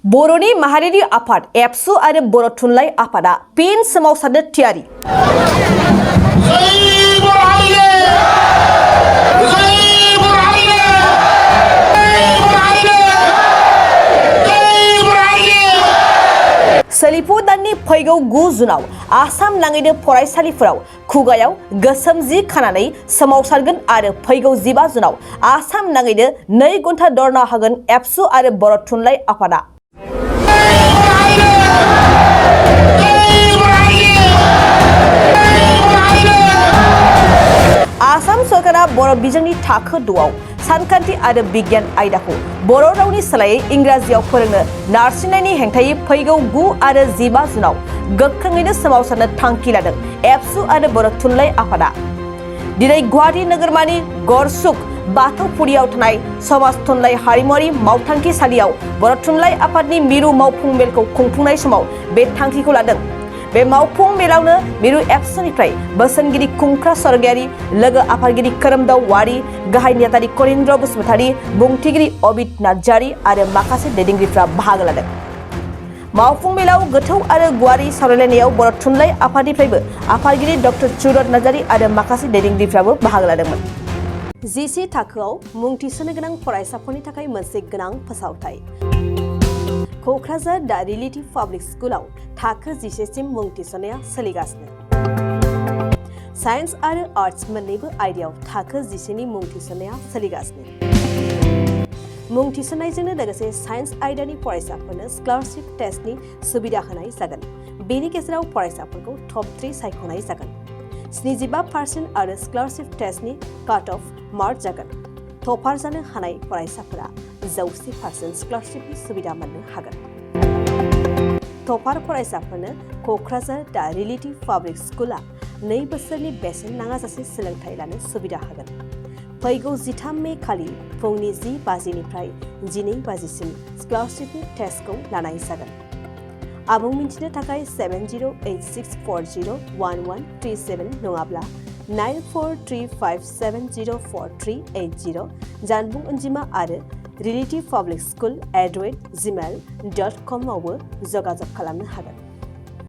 बर'नि माहारियारि आफाद एबसु आरो बर' थुनलाइ आफादा फिन सोमावसारनो थियारि। सोलिफु दाननि फैगौ 9 जुनाव आसाम नाङैनो फरायसालिफोराव खुगायाव गोसोम जि खानानै सोमावसारगोन आरो फैगौ 15 जुनाव आसाम नाङैनो 2 घन्टा धरना होगोन एबसु आरो बर' थुनलाइ आफादा। आसाम सरकारा बर' बिजोंनि थाखो 2आव सानखान्थि आरो बिगियान आयदाखौ बर' रावनि सोलायै इंराजियाव फोरोंनो नारसिननायनि हेंथायै फैगौ 9 आरो 15 जुनाव गोख्रोङैनो सोमावसारनो थांखि लादों एबसु आरो बर' थुनलाइ आफादा। दिनै गुवाहाटी नोगोरमानि गरसुक बाथौफुरियाव थानाय समाज थुनलाइ हारिमुआरि मावथांखिसालियाव बर' थुनलाइ आफादनि मिरु मावफुं मेलखौ खुंफुंनाय समाव बे थांखिखौ लादों। बे मावफुं मेलावनो मिरु एबसुनिफ्राय बोसोनगिरि खुंख्रा सरगियारि, लोगो आफादगिरि खोरोमदाव वारि, गाहाय नेहाथारि कनिन्द्र बसुमतारी, बुंथिगिरि अबित नार्जारी आरो माखासे दैदेनगिरिफ्रा बाहागो लादों। मावफुं मेलाव गोथौ आरो गुवारै सावरायलायनायाव बर' थुनलाइ आफादनिफ्रायबो आफादगिरि डक्टर चुरत नार्जारी आरो माखासे दैदेनगिरिफ्राबो बाहागो लादोंमोन। जिसे थाखोआव मुं थिसननो गोनां फरायसाफोरनि थाखाय मोनसे गोनां फोसावथाय। क'क्राझार दा रिलेटिभ पाब्लिक स्कुलाव थाखो 11 सिम मुं थिसननाया सोलिगासिनो। साइन्स आरो आर्ट्स मोन्नैबो आयदायाव थाखो 11 नि मुं थिसननाया सोलिगासिनो। मुं थिसननायजोंनो लोगोसे साइन्स आयदानि फरायसाफोरनो स्कलारशिप टेस्टनि सुबिदा होनाय जागोन। बेनि गेजेराव फरायसाफोरखौ टप 3 सायख'नाय जागोन। 75% आरो स्कलारशिप टेस्टनि काट अफ मार्क जागोन। टपार जानो हानाय फरायसाफोरा 100% स्कलारशिपनि सुबिदा मोननो हागोन। टपार फरायसाफोरनो क'क्राझार दा रिलेटिभ पाब्लिक स्कुला 2 बोसोरनि बेसेन नाङाजासे सोलोंथाइ लानो सुबिदा होगोन। फैगौ 13 मे खालि फुंनि 10 बाजिनिफ्राय 12 बाजिसिम स्कलारशिपनि टेस्टखौ लानाय जागोन। आबुं मिन्थिनो थाखाय 7086401137 नङाब्ला 9435704380 जानबुं अनजिमा आरो relativepublicschool@gmail.com आवबो जगाजग खालामनो हागोन।